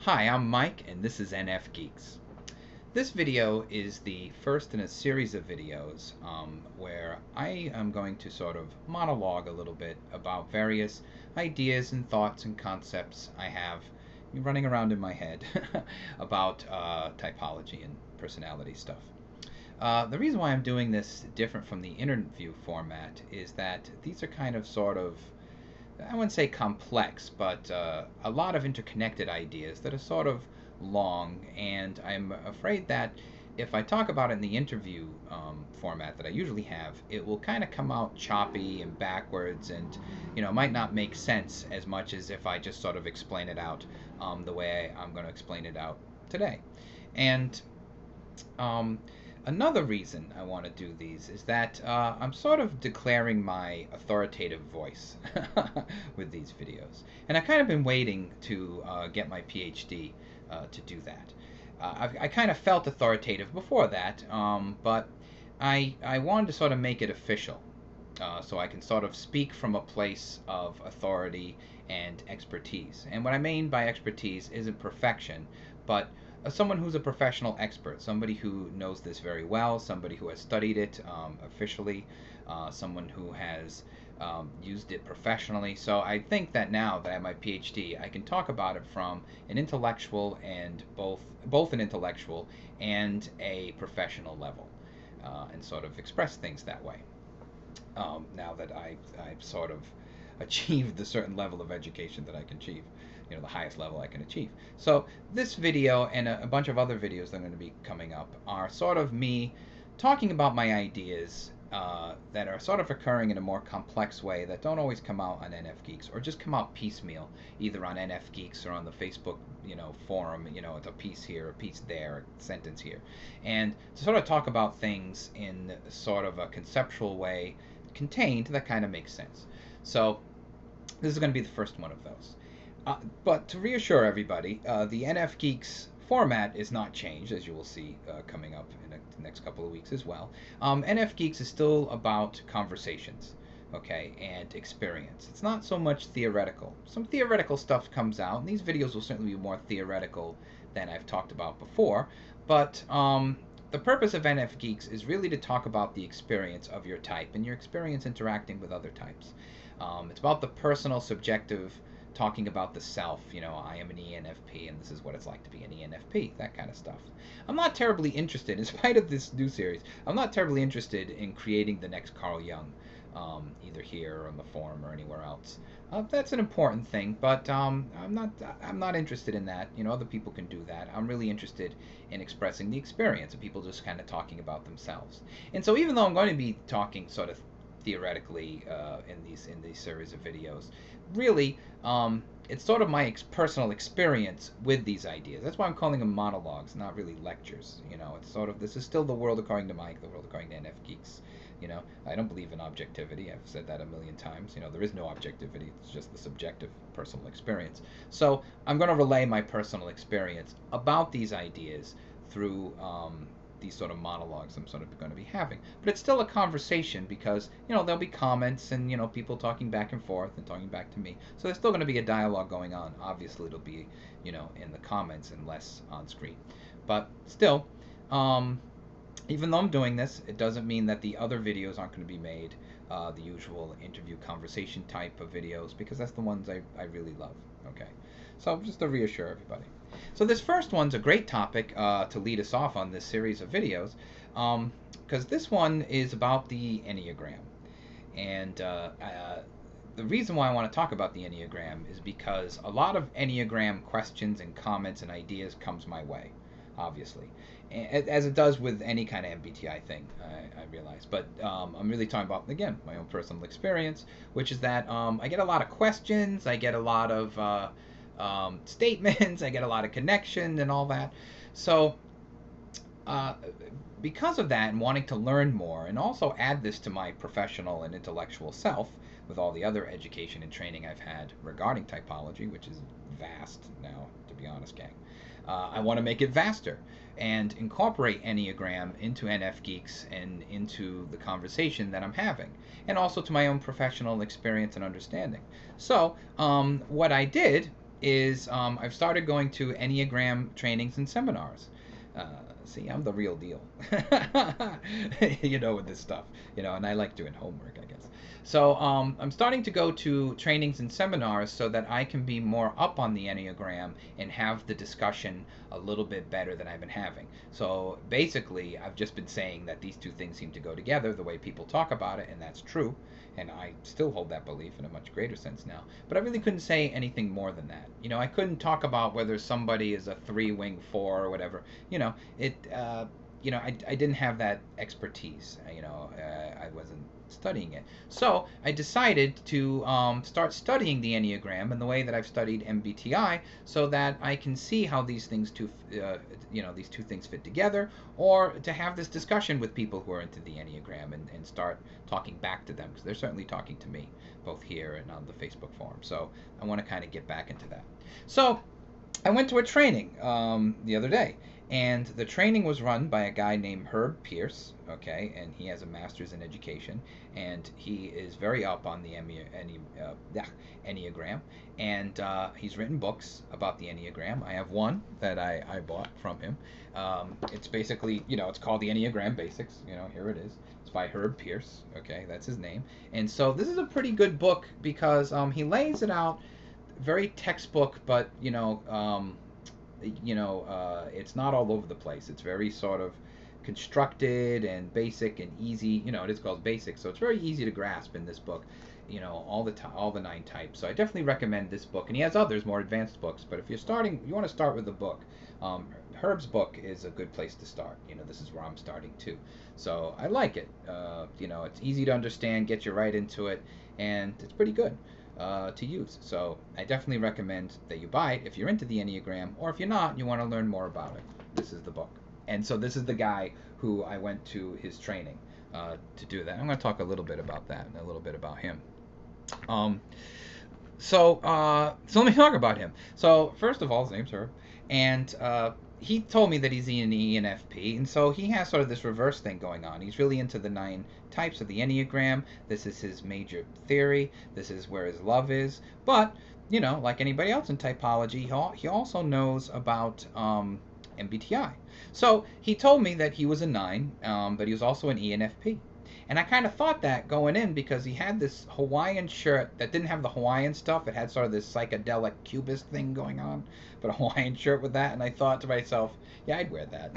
Hi, I'm Mike, and this is NFGeeks. This video is the first in a series of videos where I am going to sort of monologue a little bit about various ideas and thoughts and concepts I have running around in my head about typology and personality stuff. The reason why I'm doing this different from the interview format is that these are kind of sort of, I wouldn't say complex, but a lot of interconnected ideas that are sort of long, and I'm afraid that if I talk about it in the interview format that I usually have, it will kind of come out choppy and backwards, and might not make sense as much as if I just sort of explain it out the way I'm going to explain it out today. And another reason I want to do these is that I'm sort of declaring my authoritative voice with these videos. And I've kind of been waiting to get my PhD to do that. I kind of felt authoritative before that, but I wanted to sort of make it official. So I can sort of speak from a place of authority and expertise. And what I mean by expertise isn't perfection, but someone who's a professional expert, somebody who knows this very well, somebody who has studied it officially, someone who has used it professionally. So I think that now that I have my PhD, I can talk about it from an intellectual and both an intellectual and a professional level, and sort of express things that way. Now that I've sort of achieved the certain level of education that I can achieve, the highest level I can achieve. So this video and a bunch of other videos that are going to be coming up are sort of me talking about my ideas that are sort of occurring in a more complex way that don't always come out on NFGeeks, or just come out piecemeal, either on NFGeeks or on the Facebook forum. It's a piece here, a piece there, a sentence here, and to sort of talk about things in sort of a conceptual way, contained, that kind of makes sense. So this is going to be the first one of those. But to reassure everybody, the NFGeeks format is not changed, as you will see coming up in the next couple of weeks as well. NFGeeks is still about conversations, okay, and experience. It's not so much theoretical. Some theoretical stuff comes out, and these videos will certainly be more theoretical than I've talked about before, but the purpose of NFGeeks is really to talk about the experience of your type and your experience interacting with other types. It's about the personal, subjective, talking about the self. I am an ENFP, and this is what it's like to be an ENFP, that kind of stuff. I'm not terribly interested, in spite of this new series, I'm not terribly interested in creating the next Carl Jung, either here or on the forum or anywhere else. That's an important thing, but I'm not interested in that. Other people can do that. I'm really interested in expressing the experience of people just kind of talking about themselves. And so even though I'm going to be talking sort of theoretically in these series of videos, really it's sort of my personal experience with these ideas. That's why I'm calling them monologues, not really lectures. It's sort of, this is still the world according to Mike, the world according to NFGeeks. I don't believe in objectivity. I've said that a million times. There is no objectivity. It's just the subjective personal experience. So I'm going to relay my personal experience about these ideas through these sort of monologues I'm sort of going to be having. But it's still a conversation, because there'll be comments and people talking back and forth and talking back to me. So there's still going to be a dialogue going on. Obviously it'll be in the comments and less on screen. But still, even though I'm doing this, it doesn't mean that the other videos aren't going to be made, the usual interview conversation type of videos, because that's the ones I really love. Okay, so just to reassure everybody. So this first one's a great topic to lead us off on this series of videos, because this one is about the Enneagram. And the reason why I want to talk about the Enneagram is because a lot of Enneagram questions and comments and ideas comes my way, obviously, as it does with any kind of MBTI thing, I realize. But I'm really talking about, again, my own personal experience, which is that I get a lot of questions, I get a lot of statements. I get a lot of connection and all that. So uh, because of that and wanting to learn more and also add this to my professional and intellectual self with all the other education and training I've had regarding typology, which is vast now, to be honest, gang. I want to make it vaster and incorporate Enneagram into NFGeeks and into the conversation that I'm having, and also to my own professional experience and understanding. So, what I did is I've started going to Enneagram trainings and seminars. Uh, See, I'm the real deal, with this stuff, and I like doing homework, I guess. So I'm starting to go to trainings and seminars so that I can be more up on the Enneagram and have the discussion a little bit better than I've been having. So basically, I've just been saying that these two things seem to go together the way people talk about it, and that's true. And I still hold that belief in a much greater sense now. But I really couldn't say anything more than that. I couldn't talk about whether somebody is a 3-wing 4 or whatever. I didn't have that expertise. I wasn't studying it. So I decided to start studying the Enneagram in the way that I've studied MBTI, so that I can see how these these two things fit together, or to have this discussion with people who are into the Enneagram and start talking back to them, because they're certainly talking to me, both here and on the Facebook forum. So I want to kind of get back into that. So I went to a training the other day, and the training was run by a guy named Herb Pierce, okay, and he has a master's in education, and he is very up on the Enneagram, and he's written books about the Enneagram. I have one that I bought from him. It's basically, it's called the Enneagram Basics. Here it is. It's by Herb Pierce, okay, that's his name. And so this is a pretty good book because he lays it out very textbook, but it's not all over the place. It's very sort of constructed and basic and easy. It is called Basics, so it's very easy to grasp in this book. All the 9 types. So I definitely recommend this book. And he has others, more advanced books. But if you want to start with the book. Herb's book is a good place to start. This is where I'm starting too. So I like it. It's easy to understand, get you right into it, and it's pretty good to use. So I definitely recommend that you buy it if you're into the Enneagram, or if you're not, you want to learn more about it. This is the book. And so this is the guy who I went to his training to do that. I'm going to talk a little bit about that and a little bit about him. So let me talk about him. So first of all, his name's Herb, and he told me that he's an ENFP, and so he has sort of this reverse thing going on. He's really into the 9 types of the Enneagram. This is his major theory. This is where his love is. But, like anybody else in typology, he also knows about MBTI. So he told me that he was a 9, but he was also an ENFP. And I kind of thought that going in, because he had this Hawaiian shirt that didn't have the Hawaiian stuff. It had sort of this psychedelic cubist thing going on, but a Hawaiian shirt with that. And I thought to myself, yeah, I'd wear that.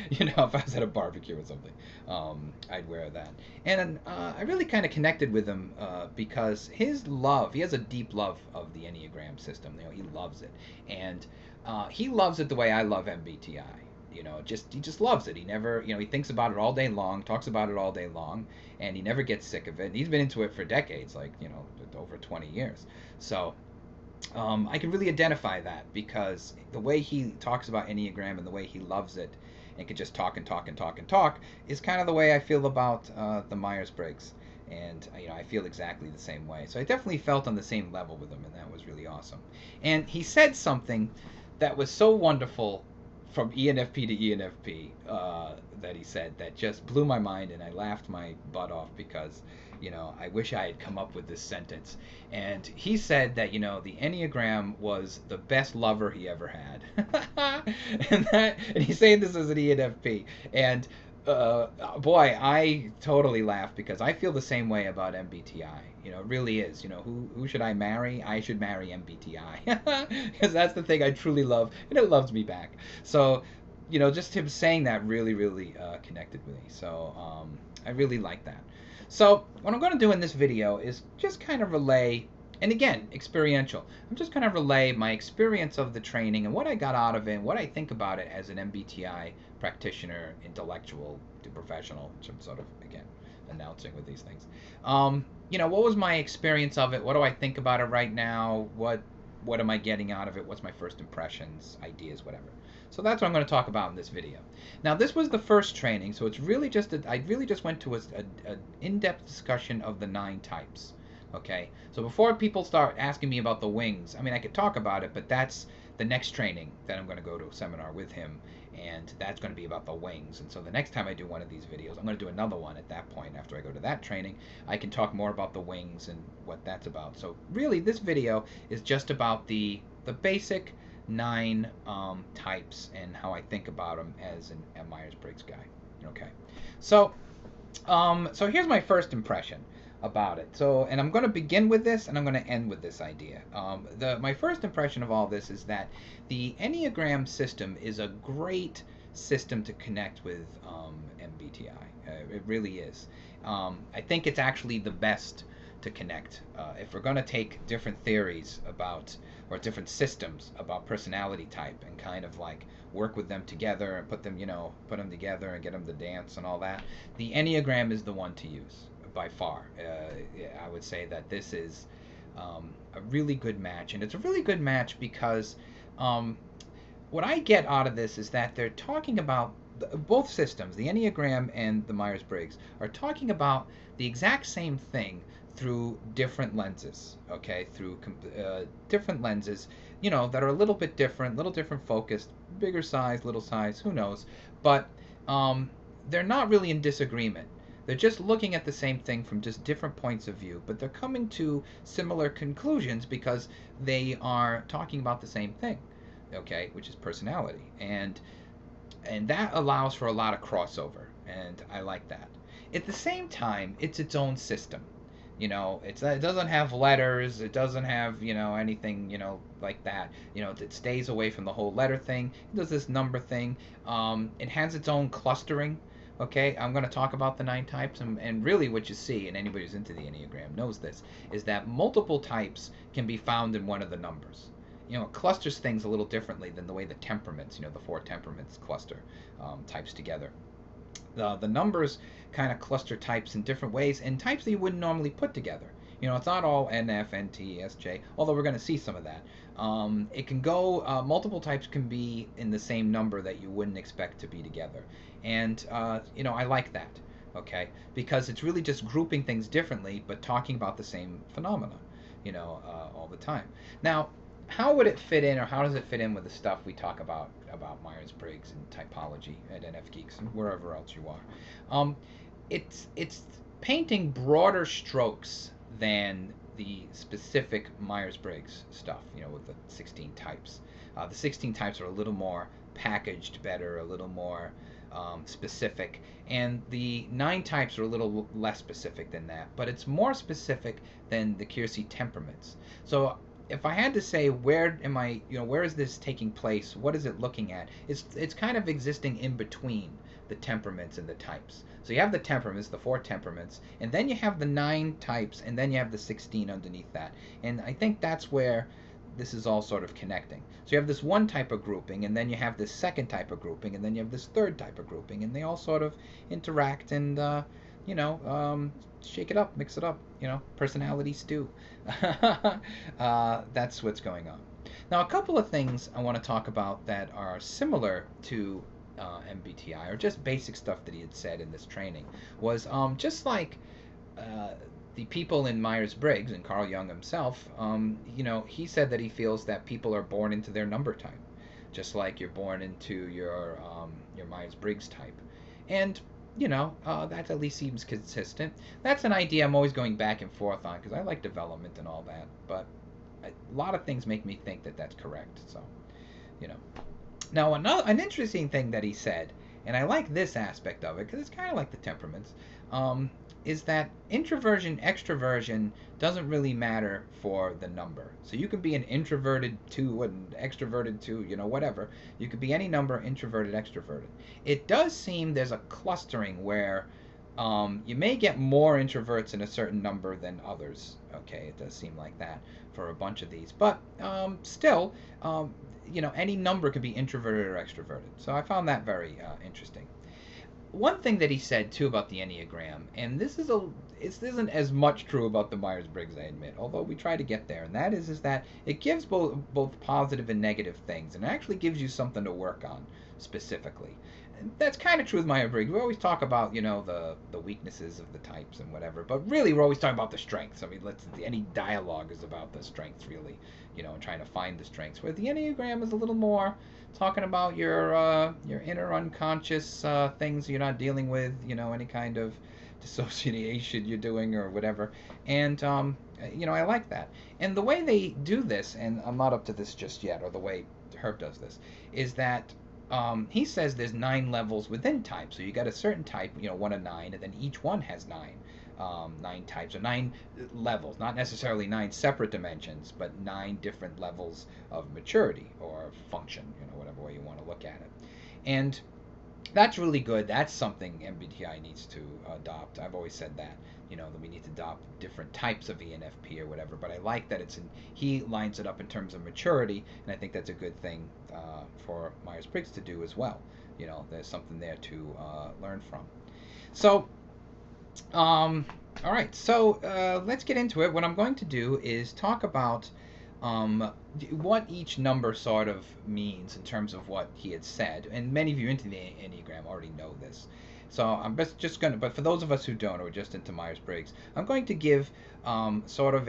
If I was at a barbecue or something, I'd wear that. And I really kind of connected with him because he has a deep love of the Enneagram system. He loves it. And he loves it the way I love MBTI. He just loves it. He never, he thinks about it all day long, talks about it all day long, and he never gets sick of it. And he's been into it for decades, over 20 years. So I can really identify that, because the way he talks about Enneagram and the way he loves it and can just talk and talk and talk and talk is kind of the way I feel about the Myers-Briggs. And I feel exactly the same way. So I definitely felt on the same level with him, and that was really awesome. And he said something that was so wonderful from ENFP to ENFP that he said that just blew my mind, and I laughed my butt off because, I wish I had come up with this sentence. And he said that, the Enneagram was the best lover he ever had. and he's saying this as an ENFP. And boy, I totally laugh, because I feel the same way about MBTI. It really is. Who should I marry? I should marry MBTI, because that's the thing I truly love, and it loves me back. So, just him saying that really, really connected with me. So I really like that. So what I'm going to do in this video is just kind of relay, and again, experiential. I'm just going to relay my experience of the training and what I got out of it, and what I think about it as an MBTI practitioner, intellectual to professional, which I'm sort of, again, announcing with these things. What was my experience of it? What do I think about it right now? What am I getting out of it? What's my first impressions, ideas, whatever. So that's what I'm going to talk about in this video. Now, this was the first training, so it's really just I really just went to a in-depth discussion of the 9 types. Okay, so before people start asking me about the wings, I mean, I could talk about it, but that's the next training that I'm going to go to a seminar with him, and that's going to be about the wings. And so the next time I do one of these videos, I'm going to do another one at that point. After I go to that training, I can talk more about the wings and what that's about. So really, this video is just about the basic 9 types and how I think about them as a Myers-Briggs guy. Okay, so here's my first impression about it. So, and I'm going to begin with this, and I'm going to end with this idea. My first impression of all this is that the Enneagram system is a great system to connect with MBTI. It really is. I think it's actually the best to connect. If we're going to take different theories about, or different systems about personality type and kind of like work with them together and put them together and get them to dance and all that, the Enneagram is the one to use by far. I would say that this is a really good match, and it's a really good match because what I get out of this is that they're talking about both systems, the Enneagram and the Myers-Briggs, are talking about the exact same thing through different lenses, okay, through different lenses, that are a little bit different, little different focused, bigger size, little size, who knows, but they're not really in disagreement. They're just looking at the same thing from just different points of view, but they're coming to similar conclusions because they are talking about the same thing, okay, which is personality. And that allows for a lot of crossover, and I like that. At the same time, it's its own system. It doesn't have letters, it doesn't have, anything, like that. It stays away from the whole letter thing. It does this number thing. It has its own clustering. Okay, I'm going to talk about the 9 types, and really what you see, and anybody who's into the Enneagram knows this, is that multiple types can be found in one of the numbers. It clusters things a little differently than the way the temperaments, the 4 temperaments cluster types together. The numbers kind of cluster types in different ways, and types that you wouldn't normally put together. It's not all NF, NT, SJ, although we're going to see some of that. It can go, multiple types can be in the same number that you wouldn't expect to be together. And, I like that, okay? Because it's really just grouping things differently, but talking about the same phenomena, all the time. Now, how would it fit in, or how does it fit in with the stuff we talk about Myers-Briggs and typology at NFGeeks and wherever else you are? It's painting broader strokes than the specific Myers-Briggs stuff, with the 16 types. The 16 types are a little more packaged better, a little more specific, and the 9 types are a little less specific than that, but it's more specific than the Keirsey temperaments. So if I had to say where is this taking place, what is it looking at, it's kind of existing in between the temperaments and the types. So you have the temperaments, the 4 temperaments, and then you have the 9 types, and then you have the 16 underneath that. And I think that's where this is all sort of connecting. So you have this one type of grouping, and then you have this second type of grouping, and then you have this third type of grouping, and they all sort of interact and shake it up, mix it up, personality stew. That's what's going on. Now, a couple of things I want to talk about that are similar to MBTI, or just basic stuff that he had said in this training, was just like the people in Myers-Briggs and Carl Jung himself, he said that he feels that people are born into their number type, just like you're born into your Myers-Briggs type. And that at least seems consistent. That's an idea I'm always going back and forth on because I like development and all that, but a lot of things make me think that that's correct. So, Now, an interesting thing that he said, and I like this aspect of it because it's kind of like the temperaments, is that introversion, extroversion doesn't really matter for the number. So you can be an introverted 2 and extroverted 2, whatever. You could be any number, introverted, extroverted. It does seem there's a clustering where you may get more introverts in a certain number than others. Okay, it does seem like that for a bunch of these. But still, any number could be introverted or extroverted. So I found that very interesting. one thing that he said too about the Enneagram, and this isn't as much true about the Myers-Briggs, I admit, although we try to get there, and that is that it gives both positive and negative things, and it actually gives you something to work on specifically. And that's kind of true with Myers-Briggs. We always talk about, the weaknesses of the types and whatever, but really we're always talking about the strengths. I mean, any dialogue is about the strengths, really, and trying to find the strengths. Where the Enneagram is a little more talking about your inner unconscious things you're not dealing with, any kind of dissociation you're doing or whatever. And I like that. And the way they do this, and I'm not up to this just yet, or the way Herb does this, is that he says there's 9 levels within types. So you got a certain type, 1 to 9, and then each one has 9. 9 types or 9 levels, not necessarily 9 separate dimensions, but 9 different levels of maturity or function, whatever way you want to look at it. And that's really good. That's something MBTI needs to adopt. I've always said that, that we need to adopt different types of ENFP or whatever. But I like that he lines it up in terms of maturity, and I think that's a good thing for Myers-Briggs to do as well. There's something there to learn from. So, all right. So let's get into it. What I'm going to do is talk about what each number sort of means in terms of what he had said. And many of you into the Enneagram already know this. So I'm just going to, but for those of us who don't, or just into Myers-Briggs, I'm going to give sort of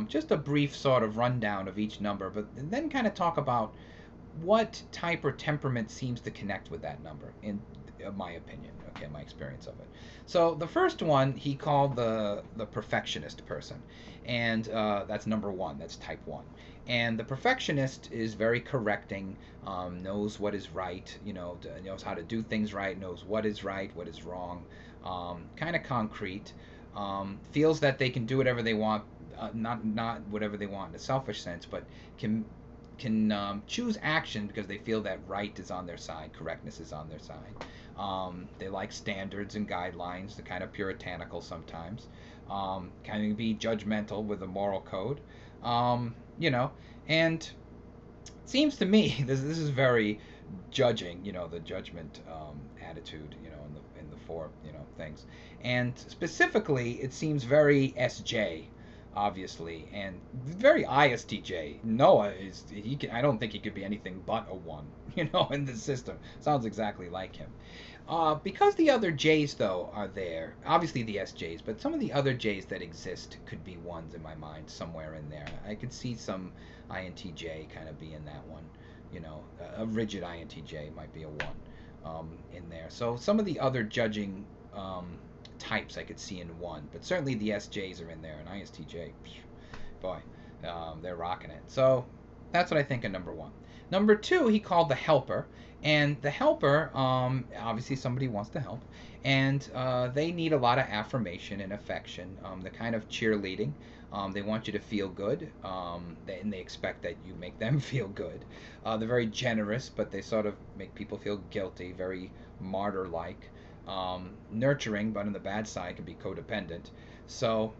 just a brief sort of rundown of each number, but then kind of talk about what type or temperament seems to connect with that number, in my opinion, okay, my experience of it. So the first one he called the perfectionist person, and that's number 1. That's type 1. And the perfectionist is very correcting, knows what is right, knows how to do things right, knows what is right, what is wrong, kind of concrete, feels that they can do whatever they want, not whatever they want in a selfish sense, but can choose action because they feel that right is on their side, correctness is on their side. They like standards and guidelines. They're kind of puritanical sometimes. Kind of be judgmental with a moral code. And it seems to me this is very judging. The judgment attitude. In the 4 things, and specifically it seems very SJ. Obviously, and very ISTJ. Noah I don't think he could be anything but a 1, in the system. Sounds exactly like him. Because the other J's, though, are there, obviously the SJs, but some of the other J's that exist could be 1s in my mind, somewhere in there. I could see some INTJ kind of be in that one. A rigid INTJ might be a 1 in there. So some of the other judging types I could see in 1, but certainly the SJs are in there, and ISTJ, boy, they're rocking it. So that's what I think of number 1. Number 2 he called the helper, and the helper, obviously somebody wants to help, and they need a lot of affirmation and affection, the kind of cheerleading. They want you to feel good, and they expect that you make them feel good. They're very generous, but they sort of make people feel guilty, very martyr-like. Nurturing, but on the bad side can be codependent. So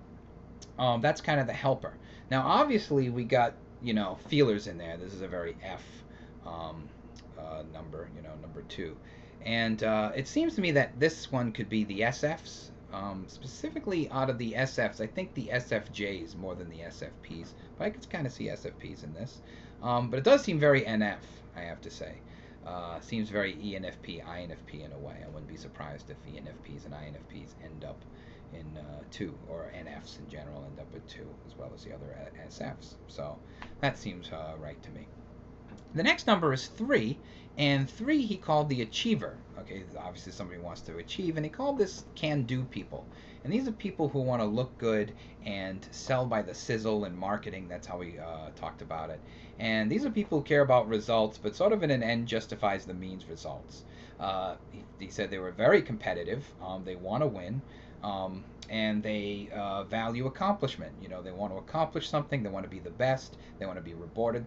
that's kind of the helper. Now obviously we got feelers in there. This is a very F number, number 2, and it seems to me that this one could be the SFs. Specifically out of the SFs, I think the SFJs more than the SFPs, but I could kind of see SFPs in this. But it does seem very NF, I have to say. Seems very ENFP, INFP in a way. I wouldn't be surprised if ENFPs and INFPs end up in 2, or NFs in general end up with 2, as well as the other SFs. So that seems right to me. The next number is 3, and 3 he called the achiever. Okay, obviously somebody wants to achieve, and he called this can-do people. And these are people who want to look good and sell by the sizzle and marketing. That's how we talked about it. And these are people who care about results, but sort of in an end justifies the means results. He said they were very competitive. They want to win. And they value accomplishment. They want to accomplish something. They want to be the best. They want to be rewarded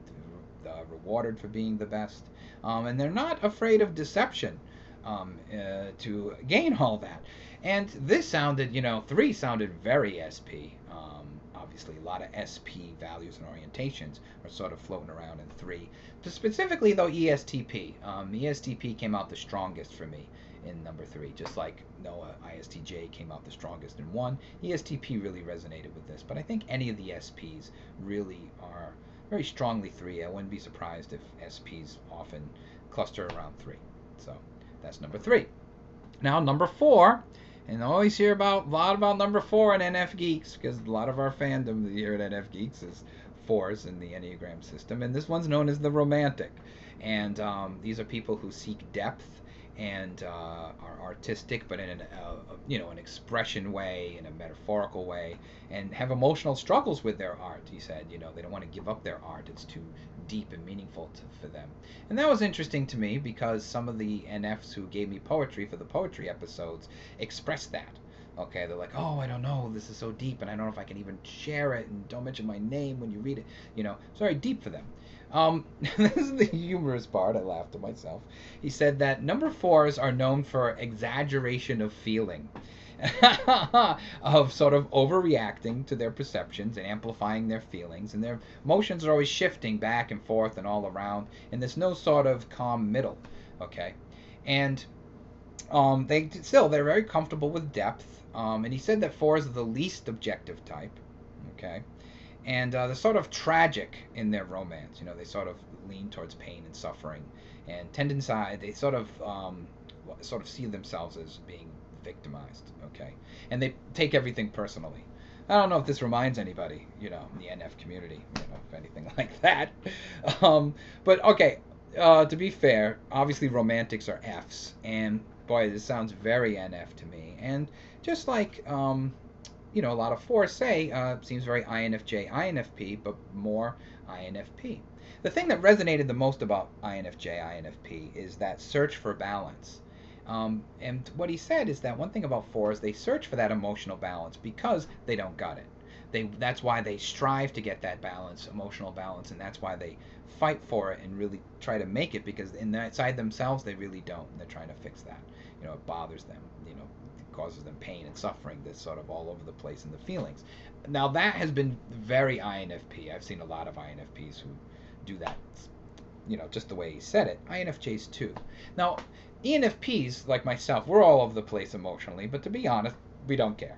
for being the best. And they're not afraid of deception to gain all that. And this sounded, 3 sounded very SP. Obviously, a lot of SP values and orientations are sort of floating around in 3. Specifically, though, ESTP. ESTP came out the strongest for me in number 3. Just like Noah, ISTJ came out the strongest in 1. ESTP really resonated with this, but I think any of the SPs really are very strongly 3. I wouldn't be surprised if SPs often cluster around 3. So that's number 3. Now number 4, and I always hear a lot about number 4 in NFGeeks, because a lot of our fandom here at NFGeeks is 4s in the Enneagram system, and this one's known as the romantic. And these are people who seek depth and are artistic, but in an expression way, in a metaphorical way, and have emotional struggles with their art. He said, they don't want to give up their art; it's too deep and meaningful for them. And that was interesting to me because some of the NFs who gave me poetry for the poetry episodes expressed that. Okay, they're like, oh, I don't know, this is so deep, and I don't know if I can even share it, and don't mention my name when you read it. It's very deep for them. This is the humorous part. I laughed to myself. He said that number 4s are known for exaggeration of feeling, of sort of overreacting to their perceptions and amplifying their feelings, and their emotions are always shifting back and forth and all around, and there's no sort of calm middle. Okay, and they're very comfortable with depth. And he said that 4s are the least objective type. Okay. And they're sort of tragic in their romance. They sort of lean towards pain and suffering, and they sort of see themselves as being victimized. Okay, and they take everything personally. I don't know if this reminds anybody, in the NF community, if anything like that. But okay, to be fair, obviously romantics are Fs, and boy, this sounds very NF to me. And just like a lot of 4s say, seems very INFJ, INFP, but more INFP. The thing that resonated the most about INFJ, INFP is that search for balance. And what he said is that one thing about 4s, they search for that emotional balance because they don't got it. That's why they strive to get that balance, emotional balance, and that's why they fight for it and really try to make it, because inside themselves they really don't, and they're trying to fix that. It bothers them. Causes them pain and suffering that's sort of all over the place in the feelings. Now that has been very INFP. I've seen a lot of INFPs who do that, just the way he said it. INFJs too. Now, ENFPs, like myself, we're all over the place emotionally, but to be honest, we don't care.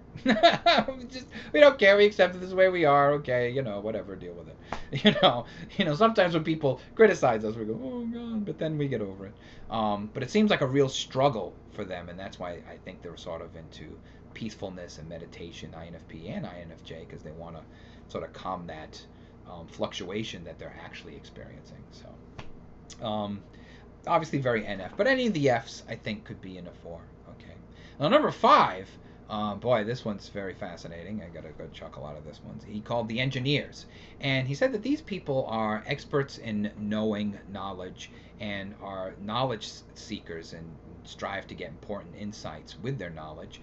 We don't care. We accept it this way we are. Okay, whatever, deal with it. Sometimes when people criticize us, we go, oh God, but then we get over it. But it seems like a real struggle for them, and that's why I think they're sort of into peacefulness and meditation, INFP and INFJ, because they want to sort of calm that fluctuation that they're actually experiencing. So, obviously very NF, but any of the Fs I think could be in a 4. Okay. Now number 5. Boy, this one's very fascinating. I got a good chuckle out of this one. He called the engineers. And he said that these people are experts in knowing knowledge and are knowledge seekers and strive to get important insights with their knowledge.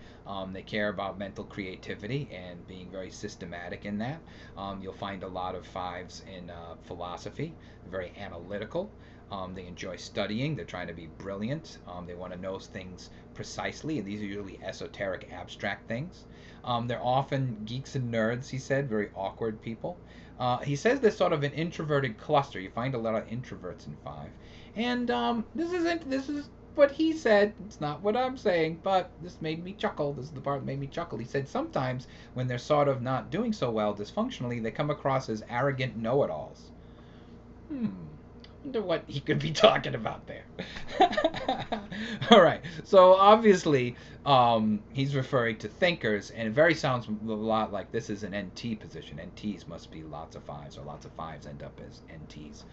They care about mental creativity and being very systematic in that. You'll find a lot of 5s in philosophy, very analytical. They enjoy studying. They're trying to be brilliant. They want to know things precisely, and these are usually esoteric, abstract things. They're often geeks and nerds, he said, very awkward people. He says there's sort of an introverted cluster. You find a lot of introverts in 5. And this is what he said. It's not what I'm saying, but this made me chuckle. This is the part that made me chuckle. He said sometimes when they're sort of not doing so well dysfunctionally, they come across as arrogant know-it-alls. Wonder what he could be talking about there. All right. So obviously, he's referring to thinkers, and it sounds a lot like this is an NT position. NTs must be lots of 5s, or lots of 5s end up as NTs.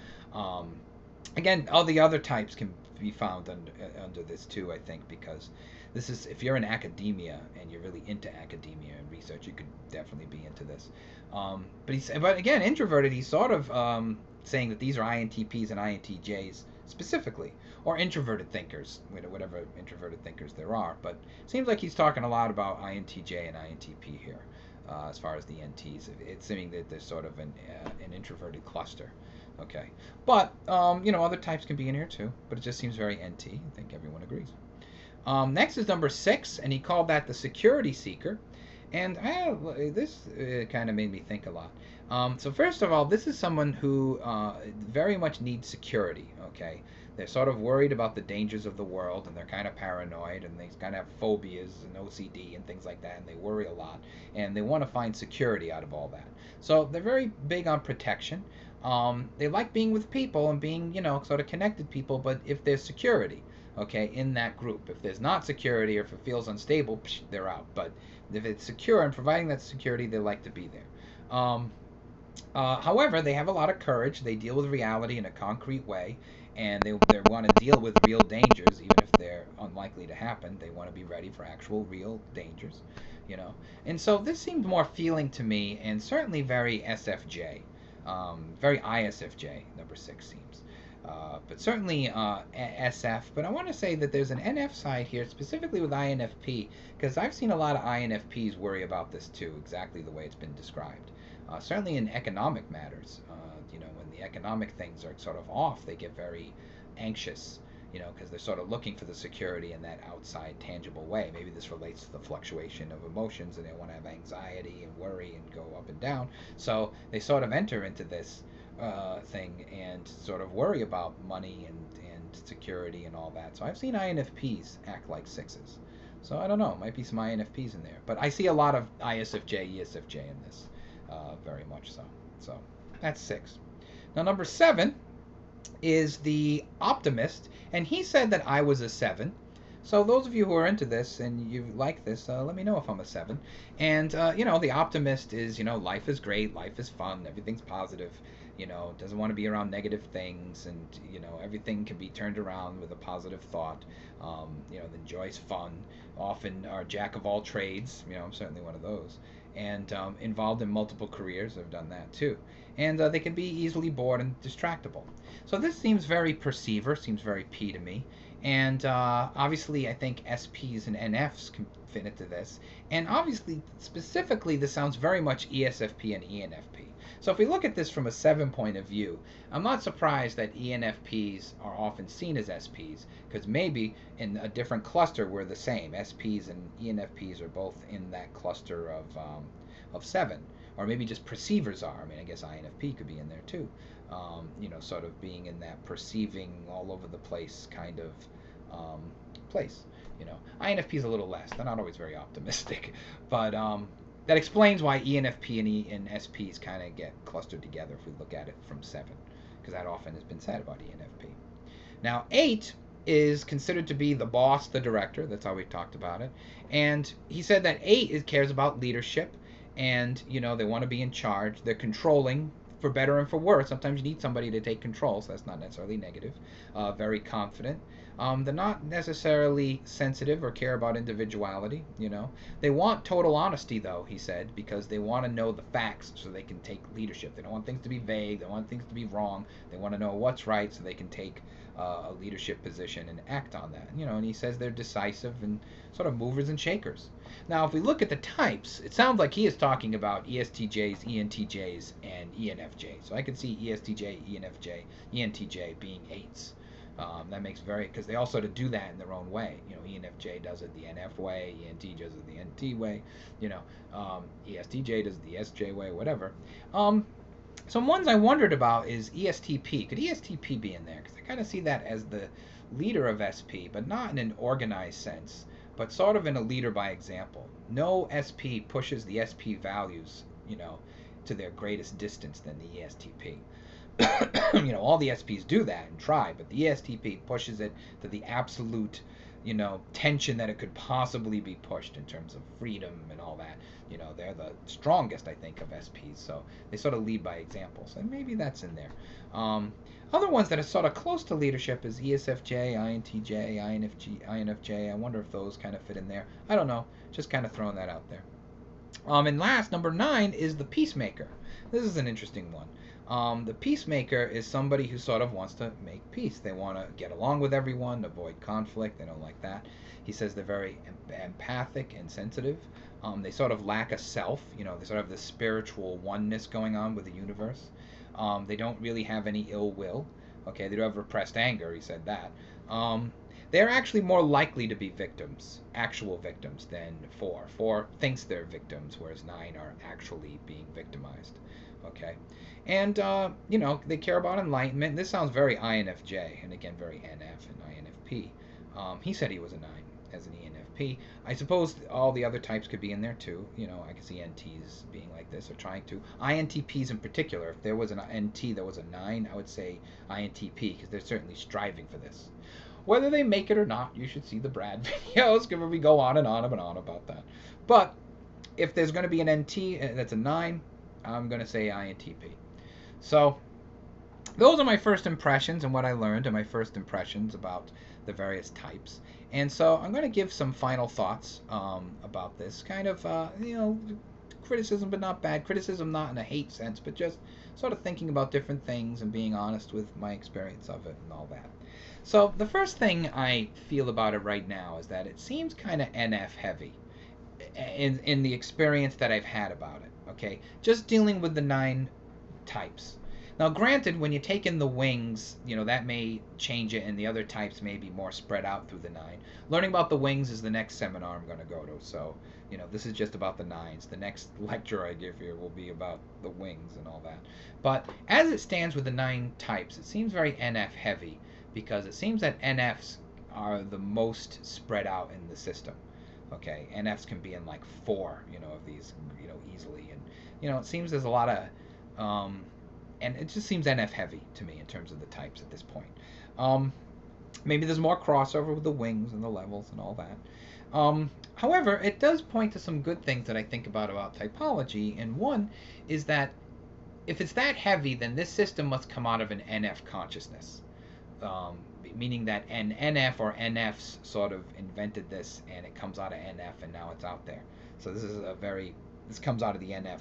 Again, all the other types can be found under this too, I think, because this is, if you're in academia and you're really into academia and research, you could definitely be into this. But again, introverted, he's sort of saying that these are INTPs and INTJs specifically, or introverted thinkers, whatever introverted thinkers there are. But it seems like he's talking a lot about INTJ and INTP here, as far as the NTs. It's seeming that there's sort of an introverted cluster. Okay, but other types can be in here too, but it just seems very NT. I think everyone agrees. Next is number 6, and he called that the security seeker. And this kind of made me think a lot. So first of all, this is someone who very much needs security. Okay, They're sort of worried about the dangers of the world, and they're kind of paranoid, and they kind of have phobias and OCD and things like that, and they worry a lot, and they want to find security out of all that. So they're very big on protection. They like being with people and being, sort of connected people, but if there's security, okay, in that group, if there's not security or if it feels unstable, they're out. But if it's secure and providing that security, they like to be there. However, they have a lot of courage. They deal with reality in a concrete way, and they want to deal with real dangers, even if they're unlikely to happen. They want to be ready for actual real dangers, you know. And so this seemed more feeling to me, and certainly very SFJ, very ISFJ. Number 6 seems. But certainly SF. But I want to say that there's an NF side here, specifically with INFP, because I've seen a lot of INFPs worry about this too, exactly the way it's been described. Certainly in economic matters, when the economic things are sort of off, they get very anxious, because they're sort of looking for the security in that outside tangible way. Maybe this relates to the fluctuation of emotions, and they want to have anxiety and worry and go up and down. So they sort of enter into this thing and sort of worry about money and security and all that. So I've seen INFPs act like 6s. So I don't know, might be some INFPs in there. But I see a lot of ISFJ, ESFJ in this, very much so. So that's 6. Now number 7 is the optimist, and he said that I was a 7. So those of you who are into this and you like this, let me know if I'm a 7. And the optimist is, life is great, life is fun, everything's positive. Doesn't want to be around negative things, and everything can be turned around with a positive thought. Enjoys fun, often are jack of all trades. I'm certainly one of those, and involved in multiple careers. I've done that too, and they can be easily bored and distractible. So this seems very perceiver, seems very P to me. And obviously, I think SPs and NFs can fit into this. And obviously, specifically, this sounds very much ESFP and ENFP. So if we look at this from a 7 point of view, I'm not surprised that ENFPs are often seen as SPs, because maybe in a different cluster we're the same. SPs and ENFPs are both in that cluster of 7. Or maybe just perceivers are. I mean, I guess INFP could be in there too. Sort of being in that perceiving all over the place kind of place. INFP is a little less. They're not always very optimistic, but that explains why ENFP and SPs kind of get clustered together if we look at it from 7, because that often has been said about ENFP. Now 8 is considered to be the boss, the director. That's how we talked about it. And he said that 8 cares about leadership, and they want to be in charge. They're controlling, for better and for worse. Sometimes you need somebody to take control, so that's not necessarily negative. Very confident. They're not necessarily sensitive or care about individuality. They want total honesty, though, he said, because they want to know the facts so they can take leadership. They don't want things to be vague. They don't want things to be wrong. They want to know what's right so they can take a leadership position and act on that. And he says they're decisive and sort of movers and shakers. Now, if we look at the types, it sounds like he is talking about ESTJs, ENTJs, and ENFJs. So I could see ESTJ, ENFJ, ENTJ being 8s. That makes because they all sort of do that in their own way. ENFJ does it the NF way, ENT does it the NT way, ESTJ does it the SJ way, whatever. Some ones I wondered about is ESTP. Could ESTP be in there? Because I kind of see that as the leader of SP, but not in an organized sense, but sort of in a leader by example. No SP pushes the SP values, to their greatest distance than the ESTP. All the SPs do that and try, but the ESTP pushes it to the absolute, tension that it could possibly be pushed in terms of freedom and all that. They're the strongest, I think, of SPs, so they sort of lead by example. So maybe that's in there. Other ones that are sort of close to leadership is ESFJ, INTJ, INFJ. I wonder if those kind of fit in there. I don't know. Just kind of throwing that out there. And last, number 9 is the peacemaker. This is an interesting one. The peacemaker is somebody who sort of wants to make peace. They want to get along with everyone, avoid conflict. They don't like that. He says they're very empathic and sensitive. They sort of lack a self. They sort of have this spiritual oneness going on with the universe. They don't really have any ill will. Okay, they do have repressed anger. He said that. they're actually more likely to be victims, actual victims, than 4. 4 thinks they're victims, whereas 9 are actually being victimized. Okay, and you know, they care about enlightenment. This sounds very INFJ, and again very NF and INFP. He said he was a 9 as an ENFP. I suppose all the other types could be in there too. You know, I could see NTs being like this or trying to. INTPs in particular, if there was an NT that was a 9, I would say INTP because they're certainly striving for this. Whether they make it or not, you should see the Brad videos, because we go on and on and on about that. But if there's going to be an NT that's a 9, I'm going to say INTP. So those are my first impressions and what I learned and my first impressions about the various types. And so I'm going to give some final thoughts about this kind of, you know, criticism, but not bad criticism, not in a hate sense, but just sort of thinking about different things and being honest with my experience of it and all that. So the first thing I feel about it right now is that it seems kind of NF heavy in the experience that I've had about it. Okay, just dealing with the 9 types. Now, granted, when you take in the wings, you know, that may change it, and the other types may be more spread out through the 9. Learning about the wings is the next seminar I'm going to go to. So, you know, this is just about the 9s. The next lecture I give here will be about the wings and all that. But as it stands with the 9 types, it seems very NF heavy, because it seems that NFs are the most spread out in the system. Okay, NFs can be in like 4, you know, of these, you know, easily. And, you know, it seems there's a lot of... and it just seems NF heavy to me in terms of the types at this point. Maybe there's more crossover with the wings and the levels and all that. However, it does point to some good things that I think about typology, and one is that if it's that heavy, then this system must come out of an NF consciousness, meaning that an NF or NFs sort of invented this, and it comes out of NF, and now it's out there. So this comes out of the NF,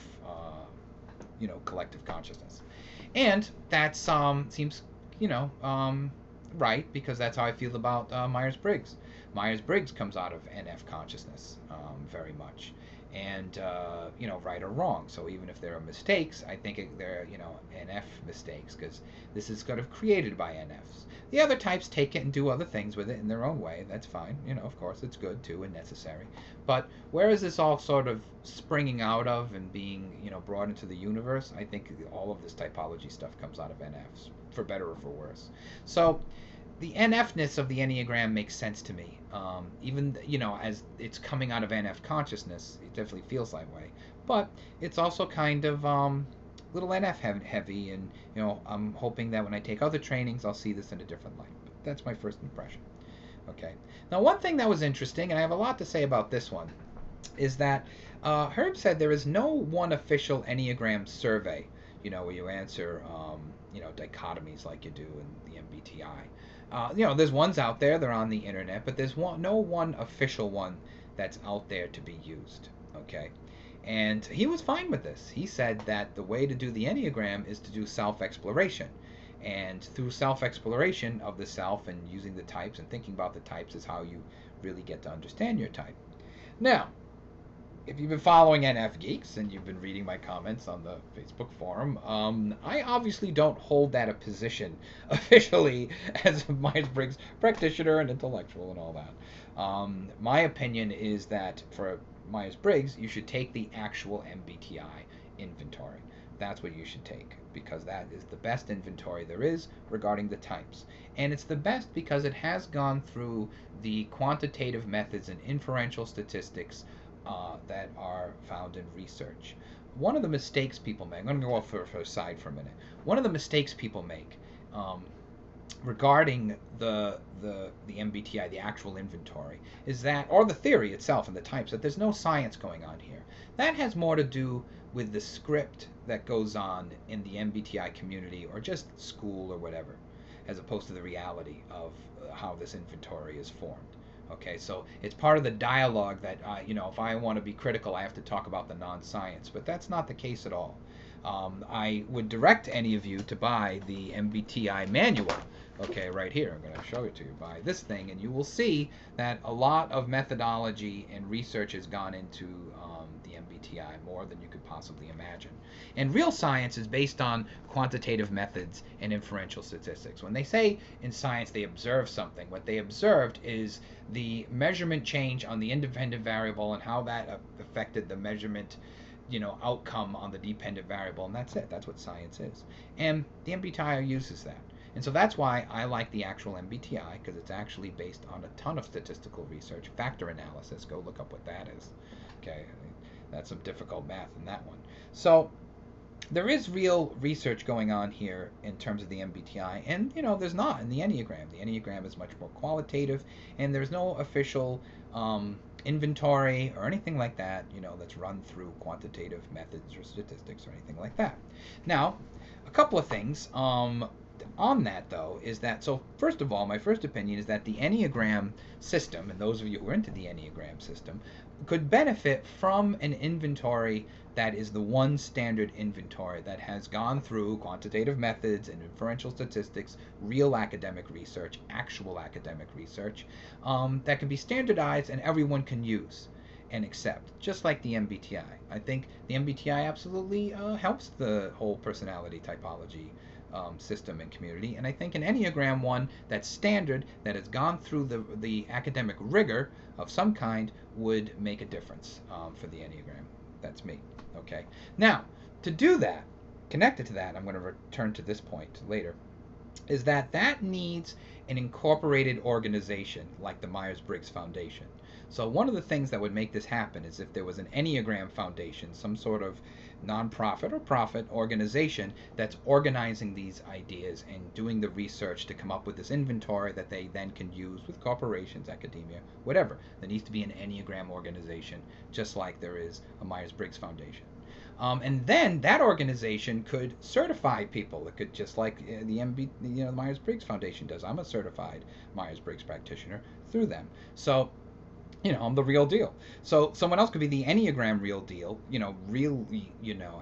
you know, collective consciousness. And that seems, you know, right, because that's how I feel about Myers-Briggs. Myers-Briggs comes out of NF consciousness very much. And, you know, right or wrong. So even if there are mistakes, I think they're, you know, NF mistakes, because this is sort of created by NFs. The other types take it and do other things with it in their own way. That's fine. You know, of course, it's good too and necessary. But where is this all sort of springing out of and being, you know, brought into the universe? I think all of this typology stuff comes out of NFs, for better or for worse. So the NF-ness of the Enneagram makes sense to me. Even, you know, as it's coming out of NF consciousness, it definitely feels that way. But it's also kind of little NF heavy, and, you know, I'm hoping that when I take other trainings, I'll see this in a different light. But that's my first impression. Okay. Now, one thing that was interesting, and I have a lot to say about this one, is that Herb said there is no one official Enneagram survey, you know, where you answer, you know, dichotomies like you do in the MBTI. You know, there's ones out there, they're on the internet, but there's no one official one that's out there to be used, okay? And he was fine with this. He said that the way to do the Enneagram is to do self-exploration. And through self-exploration of the self and using the types and thinking about the types is how you really get to understand your type. Now, if you've been following NFGeeks and you've been reading my comments on the Facebook forum, I obviously don't hold that a position officially as a Myers-Briggs practitioner and intellectual and all that. My opinion is that for Myers-Briggs, you should take the actual MBTI inventory. That's what you should take, because that is the best inventory there is regarding the types. And it's the best because it has gone through the quantitative methods and inferential statistics that are found in research. One of the mistakes people make, I'm going to go off for a side for a minute. One of the mistakes people make regarding the MBTI, the actual inventory, is that, or the theory itself and the types, that there's no science going on here. That has more to do with the script that goes on in the MBTI community, or just school or whatever, as opposed to the reality of how this inventory is formed. Okay, so it's part of the dialogue that, you know, if I want to be critical, I have to talk about the non-science, but that's not the case at all. I would direct any of you to buy the MBTI manual. Okay, right here, I'm going to show it to you. Buy this thing, and you will see that a lot of methodology and research has gone into the MBTI MBTI, more than you could possibly imagine. And real science is based on quantitative methods and inferential statistics. When they say in science they observe something, what they observed is the measurement change on the independent variable and how that affected the measurement outcome on the dependent variable, and that's it. That's what science is. And the MBTI uses that. And so that's why I like the actual MBTI, because it's actually based on a ton of statistical research, factor analysis. Go look up what that is. Okay, that's some difficult math in that one. So there is real research going on here in terms of the MBTI, and there's not in the Enneagram. The Enneagram is much more qualitative, and there's no official inventory or anything like that, that's run through quantitative methods or statistics or anything like that. Now, a couple of things on that, though, is that, so first of all, my first opinion is that the Enneagram system, and those of you who are into the Enneagram system, could benefit from an inventory that is the one standard inventory that has gone through quantitative methods and inferential statistics, real academic research, actual academic research, that can be standardized and everyone can use and accept, just like the MBTI. I think the MBTI absolutely helps the whole personality typology system and community, and I think an Enneagram one that's standard, that has gone through the academic rigor of some kind, would make a difference for the Enneagram. That's me. Okay. Now, to do that, connected to that, I'm going to return to this point later, is that needs an incorporated organization like the Myers-Briggs Foundation. So one of the things that would make this happen is if there was an Enneagram Foundation, some sort of nonprofit or profit organization that's organizing these ideas and doing the research to come up with this inventory that they then can use with corporations, academia, whatever. There needs to be an Enneagram organization, just like there is a Myers-Briggs Foundation. And then that organization could certify people. It could, just like the Myers-Briggs Foundation does. I'm a certified Myers-Briggs practitioner through them. So I'm the real deal. So someone else could be the Enneagram real deal, really,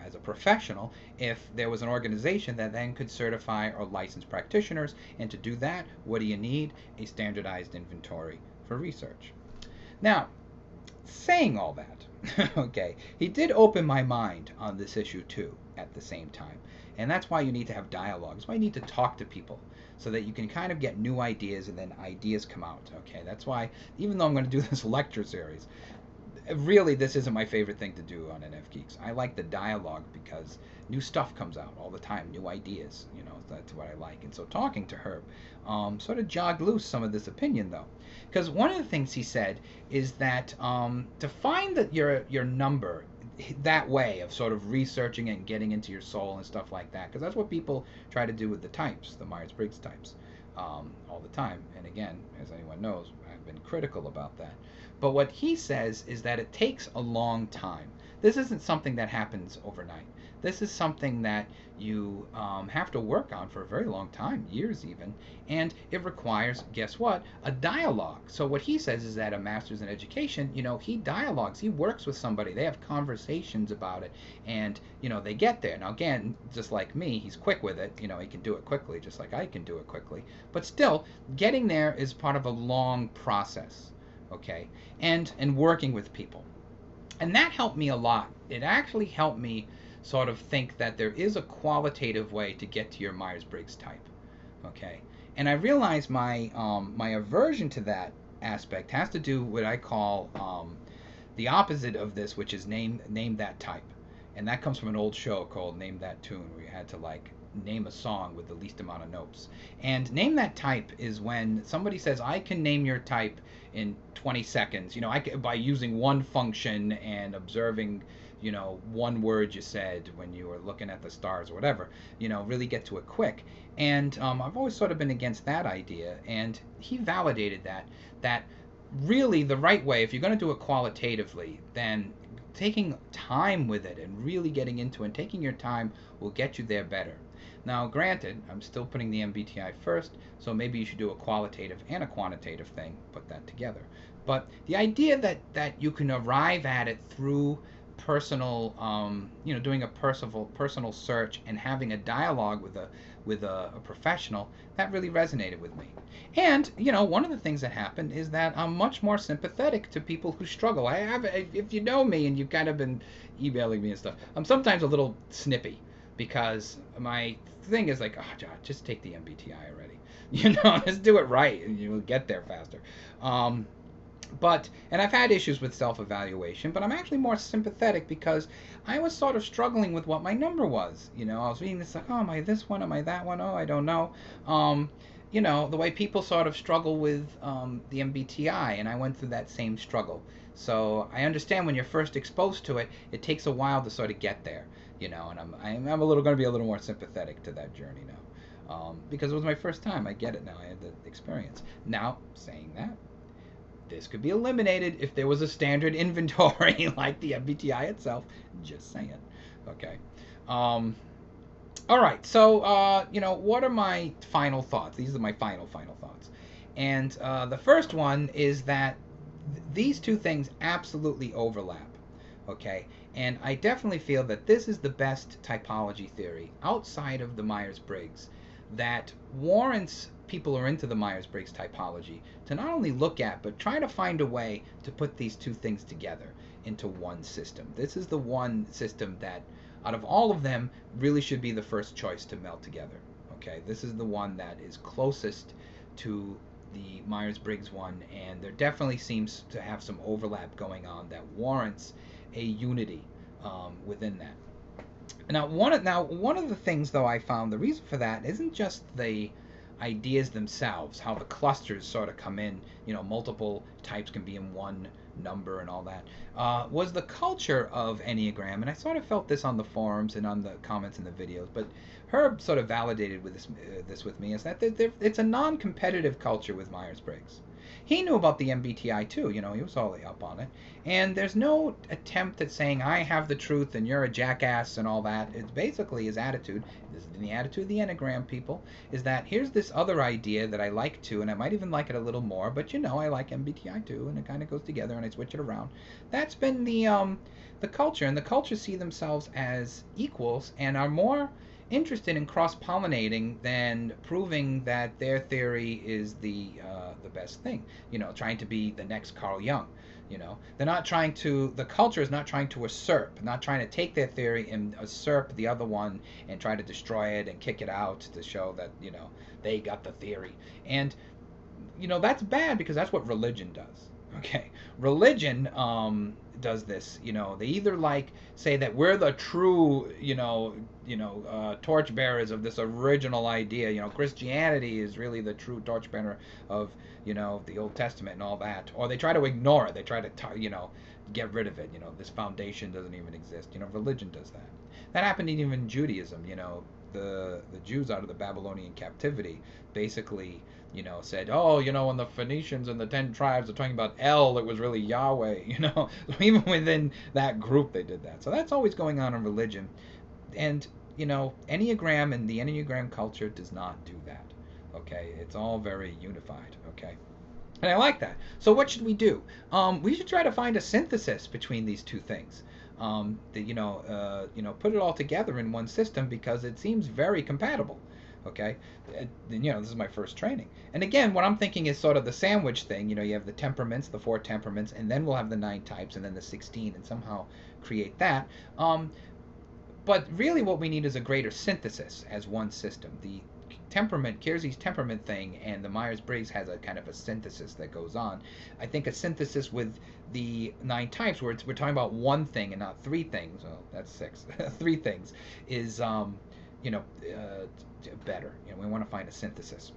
as a professional, if there was an organization that then could certify or license practitioners. And to do that, what do you need? A standardized inventory for research. Now, saying all that, okay, he did open my mind on this issue too at the same time. And that's why you need to have dialogue. That's why you need to talk to people, so that you can kind of get new ideas and then ideas come out. Okay, that's why, even though I'm going to do this lecture series, really this isn't my favorite thing to do on NFGeeks. I like the dialogue because new stuff comes out all the time, new ideas, that's what I like. And so talking to Herb sort of jogged loose some of this opinion, though, because one of the things he said is that to find that your number that way of sort of researching it and getting into your soul and stuff like that, because that's what people try to do with the types, the Myers-Briggs types, all the time. And again, as anyone knows, I've been critical about that. But what he says is that it takes a long time. This isn't something that happens overnight. This is something that you have to work on for a very long time, years even, and it requires, guess what, a dialogue. So what he says is that a master's in education, he dialogues, he works with somebody, they have conversations about it, and they get there. Now again, just like me, he's quick with it, he can do it quickly, just like I can do it quickly, but still, getting there is part of a long process, okay, and working with people. And that helped me a lot. It actually helped me sort of think that there is a qualitative way to get to your Myers-Briggs type, okay? And I realized my my aversion to that aspect has to do with what I call the opposite of this, which is name that type. And that comes from an old show called Name That Tune, where you had to name a song with the least amount of notes. And name that type is when somebody says, I can name your type in 20 seconds, by using one function and observing, one word you said when you were looking at the stars or whatever, really get to it quick. And I've always sort of been against that idea, and he validated that really the right way, if you're going to do it qualitatively, then taking time with it and really getting into it and taking your time will get you there better. Now, granted, I'm still putting the MBTI first, so maybe you should do a qualitative and a quantitative thing, put that together. But the idea that you can arrive at it through personal, doing a personal search and having a dialogue with a professional, that really resonated with me. And one of the things that happened is that I'm much more sympathetic to people who struggle. If you know me and you've kind of been emailing me and stuff, I'm sometimes a little snippy because my thing is like, oh, just take the MBTI already. Just do it right, and you'll get there faster. And I've had issues with self-evaluation, but I'm actually more sympathetic because I was sort of struggling with what my number was. I was reading this like, oh, am I this one? Am I that one? Oh, I don't know. The way people sort of struggle with the MBTI, and I went through that same struggle. So I understand when you're first exposed to it, it takes a while to sort of get there. And I'm going to be a little more sympathetic to that journey now. Because it was my first time. I get it now. I had the experience. Now, saying that, this could be eliminated if there was a standard inventory like the MBTI itself. Just saying. Okay. All right. So, what are my final thoughts? These are my final thoughts. And the first one is that these two things absolutely overlap. Okay. And I definitely feel that this is the best typology theory outside of the Myers-Briggs that warrants people who are into the Myers-Briggs typology to not only look at, but try to find a way to put these two things together into one system. This is the one system that, out of all of them, really should be the first choice to meld together. Okay, this is the one that is closest to the Myers-Briggs one, and there definitely seems to have some overlap going on that warrants a unity within that. Now, one of the things, though, I found the reason for that isn't just the ideas themselves, how the clusters sort of come in, multiple types can be in one number and all that, was the culture of Enneagram. And I sort of felt this on the forums and on the comments in the videos, but Herb sort of validated with this with me, is that it's a non-competitive culture with Myers-Briggs. He knew about the MBTI too, he was all up on it. And there's no attempt at saying, I have the truth and you're a jackass and all that. It's basically his attitude, this is the attitude of the Enneagram people, is that here's this other idea that I like too, and I might even like it a little more, but I like MBTI too, and it kind of goes together and I switch it around. That's been the culture, and the culture see themselves as equals and are more interested in cross-pollinating than proving that their theory is the best thing. Trying to be the next Carl Jung. They're not trying to. The culture is not trying to usurp, not trying to take their theory and usurp the other one and try to destroy it and kick it out to show that they got the theory. And that's bad because that's what religion does. Okay, religion does this. They either say that we're the true torchbearers of this original idea. Christianity is really the true torchbearer of the Old Testament and all that, or they try to ignore it. They try to get rid of it. This foundation doesn't even exist. Religion does that. That happened even in Judaism. The Jews out of the Babylonian captivity basically said, oh, when the Phoenicians and the 10 tribes are talking about El, it was really Yahweh. Even within that group they did that. So that's always going on in religion. And Enneagram and the Enneagram culture does not do that. Okay, it's all very unified. Okay, and I like that. So what should we do? We should try to find a synthesis between these two things. Put it all together in one system because it seems very compatible. Okay, this is my first training, and again, what I'm thinking is sort of the sandwich thing. You have the temperaments, the 4 temperaments, and then we'll have the 9 types, and then the 16, and somehow create that. But really, what we need is a greater synthesis as one system. The Kiersey's temperament thing and the Myers-Briggs has a kind of a synthesis that goes on. I think a synthesis with the 9 types, where we're talking about one thing and not 3 things. Well, that's 6. 3 things is better. We want to find a synthesis.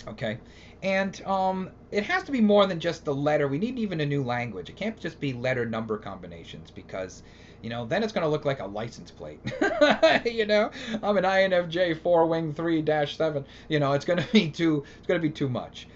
Okay, and it has to be more than just the letter. We need even a new language. It can't just be letter number combinations because then it's going to look like a license plate. I'm an INFJ 4-wing 3-7. It's going to be too much.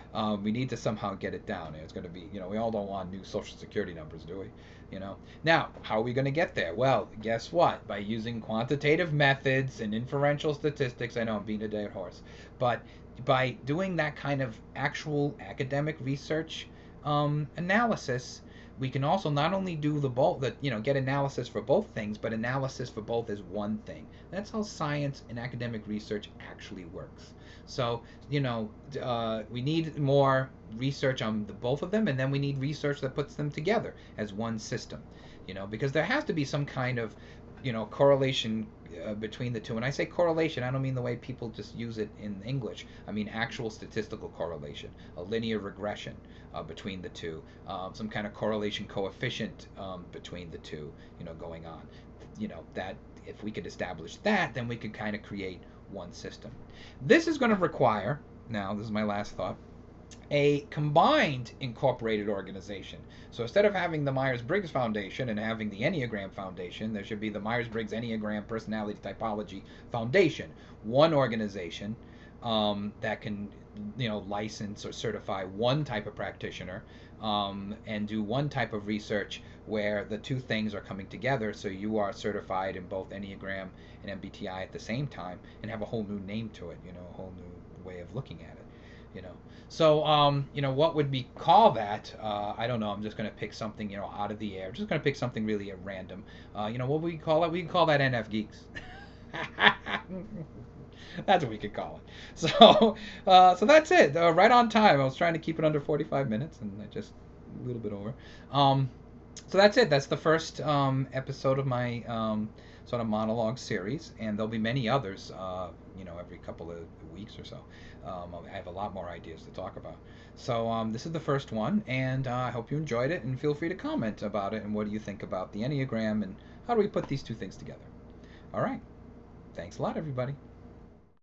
We need to somehow get it down. It's going to be, we all don't want new social security numbers, do we? Now, how are we going to get there? Well, guess what? By using quantitative methods and inferential statistics. I know I'm beating a dead horse, but by doing that kind of actual academic research analysis, we can also not only do the both, that get analysis for both things, but analysis for both as one thing. That's how science and academic research actually works. So we need more research on both of them, and then we need research that puts them together as one system. Because there has to be some kind of correlation between the two. When I say correlation, I don't mean the way people just use it in English. I mean actual statistical correlation, a linear regression between the two, some kind of correlation coefficient between the two, going on. That if we could establish that, then we could kind of create one system. This is going to require, now this is my last thought, a combined incorporated organization. So instead of having the Myers-Briggs Foundation and having the Enneagram Foundation, there should be the Myers-Briggs Enneagram Personality Typology Foundation, one organization that can license or certify one type of practitioner, and do one type of research where the two things are coming together, so you are certified in both Enneagram and MBTI at the same time, and have a whole new name to it, a whole new way of looking at it. So what would we call that? I don't know. I'm just going to pick something out of the air. I'm just going to pick something really at random. What would we call it? We can call that NFGeeks. That's what we could call it. So that's it. Right on time. I was trying to keep it under 45 minutes, and I just a little bit over. So that's it. That's the first episode of my sort of monologue series, and there'll be many others. Every couple of weeks or so. I have a lot more ideas to talk about. So this is the first one, and I hope you enjoyed it, and feel free to comment about it and what do you think about the Enneagram and how do we put these two things together. All right. Thanks a lot, everybody.